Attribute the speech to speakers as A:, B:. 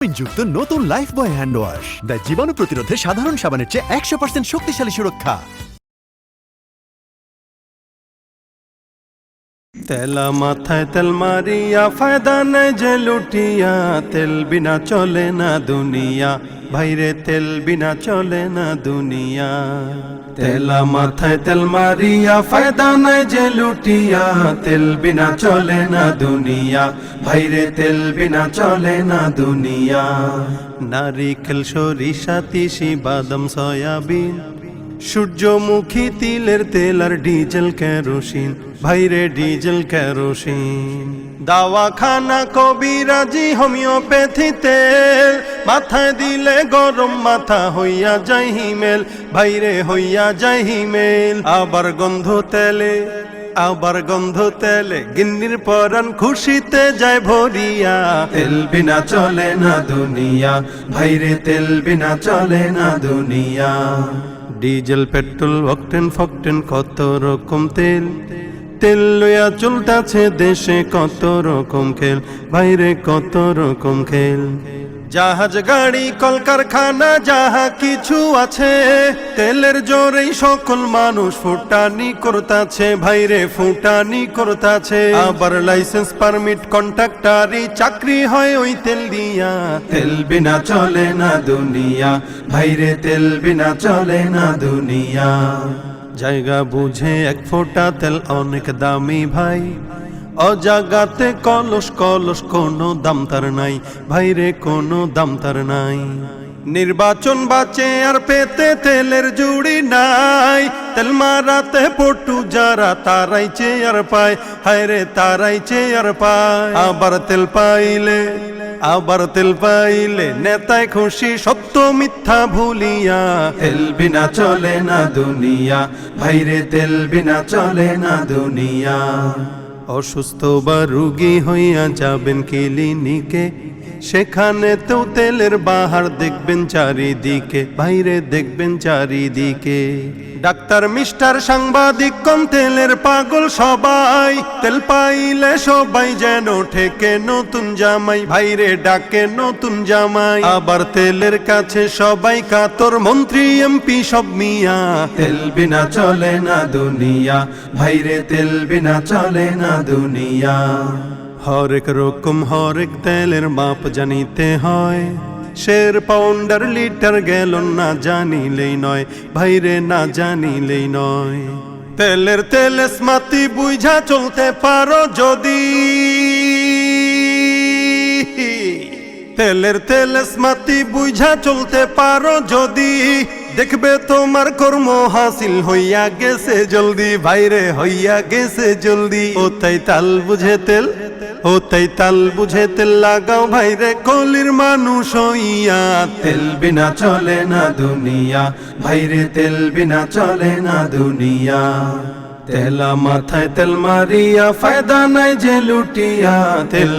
A: ভিটামিনযুক্ত নতুন Lifebuoy hand wash দেয় জীবাণু প্রতিরোধে সাধারণ সাবানের চেয়ে 100% শক্তিশালী সুরক্ষা।
B: তেলা মাথায় তেল মারিয়া ফায়দা নাই যে লুটিয়া, তেল বিনা চলে না দুনিয়া, ভাইরে তেল বিনা চলে না দুনিয়া। তেলা মাথায় তেল মারিয়া ফায়দা নাই যে লুটিয়া, তেল বিনা চলে না দুনিয়া, ভাইরে তেল বিনা চলে না দুনিয়া। নারিকেল সরিষা তিসি বাদাম সয়াবিন, সূর্যমুখী তিলের তেল আর ডিজেল কেরোসিন, ভাইরে ডিজেল কেরোসিন। দাওয়াখানা কবিরাজি হোমিওপ্যাথি তেল, মাথায় দিলে গরম মাথা হইয়া যায় হিমেল, ভাইরে হইয়া যায় হিমেল। আবার গন্ধ তেলে গিন্নির পরান খুশিতে যায় ভরিয়া, তেল বিনা চলে না দুনিয়া, ভাইরে তেল বিনা চলে না দুনিয়া। ডিজেল পেট্রোল অকটেন ফকটেন কত রকম তেল, তেল লইয়া চলতাছে দেশে কত রকম খেল, ভাইরে কত রকম খেল। জাহাজ গাড়ি কলকারখানা যাহা কিছু আছে, তেলের জোরেই সকল মানুষ ফুটানি করতাছে, ভাইরে ফুটানি করতাছে। আবার লাইসেন্স পারমিট কন্ট্রাক্টারি চাকরি হয় ওই তেল দিয়া, তেল বিনা চলে না দুনিয়া, ভাইরে তেল বিনা চলে না দুনিয়া। জায়গা বুঝে এক ফোঁটা তেল অনেক দামি ভাই, অজাগাতে কলস কলস কোনো দাম তার নাই, ভাইরে কোনো দাম তার নাই। নির্বাচন বাঁচে আর পেতে তেলের জুড়ি নাই, তেল মারাতে পটু যারা তারাই চেয়ার পায়, হায়রে তারাই চেয়ার পায়। আবার তেল পাইলে নেতায় খুশি সত্য মিথ্যা ভুলিয়া, তেল বিনা চলে না দুনিয়া, ভাইরে তেল বিনা চলে না দুনিয়া। অসুস্থ বা রুগী হইয়া যাবেন ক্লিনিকে, সেখানে তো তেলের বাহার দেখবেন চারিদিকে, ভাইরে দেখবেন চারিদিকে। ডাক্তার মিস্টার সাংবাদিক কম তেলের পাগল সবাই, তেল পাইলে সবাই যেন ঠেকে নতুন জামাই, ভাইরে ডাকে নতুন জামাই। আবার তেলের কাছে সবাই কাতর, মন্ত্রী এমপি সব মিয়া, তেল বিনা চলে না দুনিয়া, ভাইরে তেল বিনা চলে না দুনিয়া। হরেক রকম হরেক তেলের মাপ জানিতে হয়, শের পাউন্ডার লিটার গ্যালন না জানিলেই নয়, ভাইরে না জানিলেই নয়। তেলের স্মাতি বুঝা চলতে পারো যদি, তেলের স্মাতি বুঝা চলতে পারো যদি, দেখবে তোমার কর্ম হাসিল হইয়া গেছে জলদি, ভাইরে হইয়া গেছে জলদি। ও তাই তাল বুঝে তেল লাগাও, ভাইরে কলির মানুষ হইয়া, তেল বিনা চলে না দুনিয়া, ভাইরে তেল বিনা চলে না দুনিয়া। তেলা মাথায় তেল মারিয়া ফায়দা নাই যে লুটিয়া, তেল